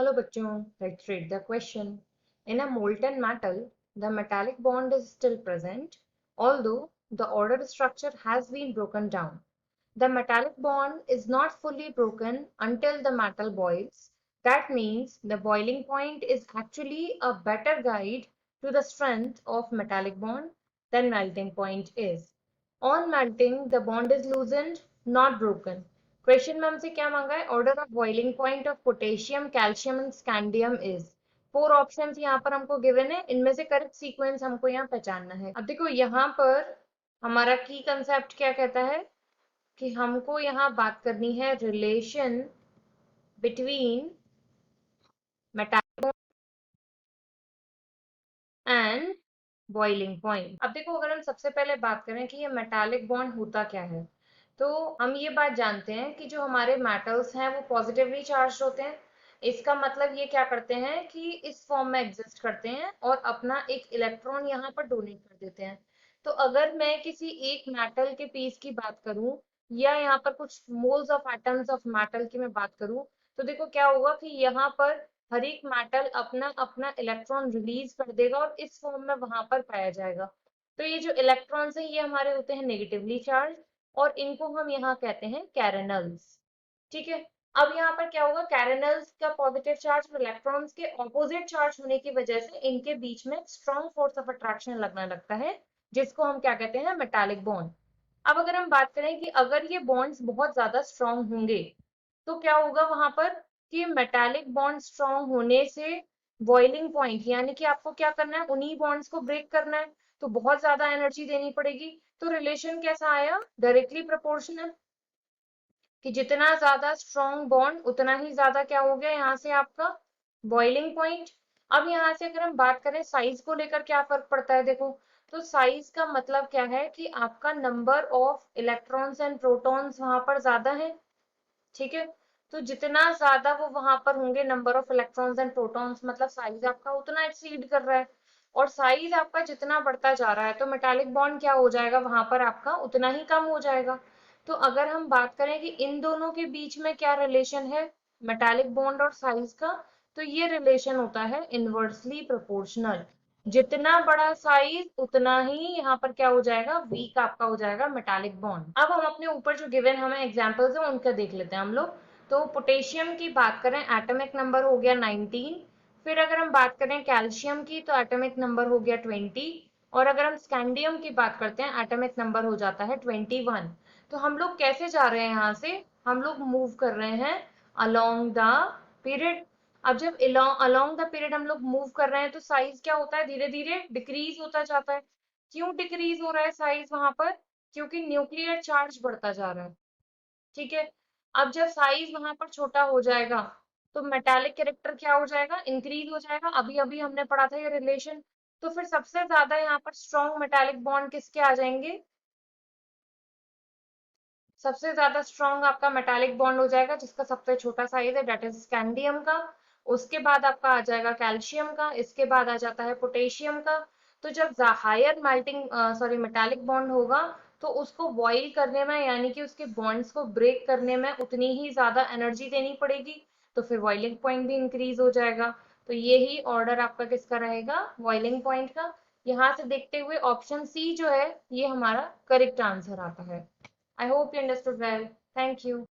Hello bachchon, let's read the question. In a molten metal, the metallic bond is still present, although the order structure has been broken down. The metallic bond is not fully broken until the metal boils. That means the boiling point is actually a better guide to the strength of metallic bond than melting point is. On melting, the bond is loosened, not broken. Question में हमसे क्या मांगा है? Order of boiling point of potassium, calcium and scandium is. 4 options यहाँ पर हमको given है, इनमें से करेक्ट सीक्वेंस हमको यहाँ पहचानना है। अब देखो यहाँ पर हमारा की कंसेप्ट क्या कहता है कि हमको यहाँ बात करनी है relation between metallic and boiling point. अब देखो अगर हम सबसे पहले बात करें कि ये मेटालिक बॉन्ड होता क्या है, तो हम ये बात जानते हैं कि जो हमारे मेटल्स हैं वो पॉजिटिवली चार्ज होते हैं। इसका मतलब ये क्या करते हैं कि इस फॉर्म में एग्जिस्ट करते हैं और अपना एक इलेक्ट्रॉन यहाँ पर डोनेट कर देते हैं। तो अगर मैं किसी एक मेटल के पीस की बात करूं या यहाँ पर कुछ moles of atoms of metal की मैं बात करूं, तो देखो क्या होगा कि यहाँ पर हर एक मेटल अपना अपना इलेक्ट्रॉन रिलीज कर देगा और इस फॉर्म में वहां पर पाया जाएगा। तो ये जो इलेक्ट्रॉन्स हैं ये हमारे होते हैं नेगेटिवली चार्ज और इनको हम यहाँ कहते हैं कैरेनल्स। ठीक है। अब यहाँ पर क्या होगा, कैरेनल्स का पॉजिटिव चार्ज और इलेक्ट्रॉन्स के ऑपोजिट चार्ज होने की वजह से इनके बीच में स्ट्रॉन्ग फोर्स ऑफ अट्रैक्शन लगने लगता है, जिसको हम क्या कहते हैं, मेटालिक बॉन्ड। अब अगर हम बात करें कि अगर ये बॉन्ड्स बहुत ज्यादा स्ट्रॉन्ग होंगे तो क्या होगा वहां पर कि मेटालिक बॉन्ड स्ट्रॉन्ग होने से बॉइलिंग पॉइंट, यानी कि आपको क्या करना है, उन्हीं बॉन्ड्स को ब्रेक करना है, तो बहुत ज्यादा एनर्जी देनी पड़ेगी। तो रिलेशन कैसा आया, डायरेक्टली प्रोपोर्शनल, कि जितना ज्यादा स्ट्रॉन्ग बॉन्ड उतना ही ज्यादा क्या हो गया यहाँ से आपका बॉइलिंग पॉइंट। अब यहाँ से अगर हम बात करें साइज को लेकर क्या फर्क पड़ता है, देखो तो साइज का मतलब क्या है कि आपका number of electrons and protons वहां पर ज्यादा है। ठीक है। तो जितना ज्यादा वो वहां पर होंगे number of electrons and protons, मतलब साइज आपका उतना एक्सीड कर रहा है। और साइज आपका जितना बढ़ता जा रहा है तो मेटालिक बॉन्ड क्या हो जाएगा वहां पर आपका उतना ही कम हो जाएगा। तो अगर हम बात करें कि इन दोनों के बीच में क्या रिलेशन है, मेटालिक बॉन्ड और साइज का, तो ये रिलेशन होता है इनवर्सली प्रोपोर्शनल। जितना बड़ा साइज उतना ही यहाँ पर क्या हो जाएगा, वीक आपका हो जाएगा मेटालिक बॉन्ड। अब हम अपने ऊपर जो गिवन हमें एग्जांपल्स है उनका देख लेते हैं हम लोग। तो पोटेशियम की बात करें, एटॉमिक नंबर हो गया 19। फिर अगर हम बात करें कैल्शियम की तो एटॉमिक नंबर हो गया 20। और अगर हम स्कैंडियम की बात करते हैं एटॉमिक नंबर हो जाता है 21। तो हम लोग कैसे जा रहे हैं, यहाँ से हम लोग मूव कर रहे हैं अलोंग द पीरियड। अब जब अलोंग द पीरियड हम लोग मूव कर रहे हैं तो साइज क्या होता है, धीरे धीरे डिक्रीज होता जाता है। क्यों डिक्रीज हो रहा है साइज वहां पर, क्योंकि न्यूक्लियर चार्ज बढ़ता जा रहा है। ठीक है। अब जब साइज वहां पर छोटा हो जाएगा तो मेटालिक कैरेक्टर क्या हो जाएगा, इंक्रीज हो जाएगा। अभी अभी हमने पढ़ा था ये रिलेशन। तो फिर सबसे ज्यादा यहाँ पर स्ट्रॉन्ग मेटालिक बॉन्ड किसके आ जाएंगे, सबसे ज्यादा स्ट्रॉन्ग आपका मेटालिक बॉन्ड हो जाएगा जिसका सबसे छोटा साइज है, डेट इज स्कैंडियम का। उसके बाद आपका आ जाएगा कैल्शियम का, इसके बाद आ जाता है पोटेशियम का। तो जब higher melting sorry metallic bond होगा तो उसको बॉइल करने में, यानी कि उसके बॉन्ड्स को ब्रेक करने में उतनी ही ज्यादा एनर्जी देनी पड़ेगी, तो फिर बॉइलिंग पॉइंट भी इंक्रीज हो जाएगा। तो ये ही ऑर्डर आपका किसका रहेगा, बॉइलिंग पॉइंट का। यहाँ से देखते हुए ऑप्शन सी जो है ये हमारा करेक्ट आंसर आता है। I hope you understood well. Thank you.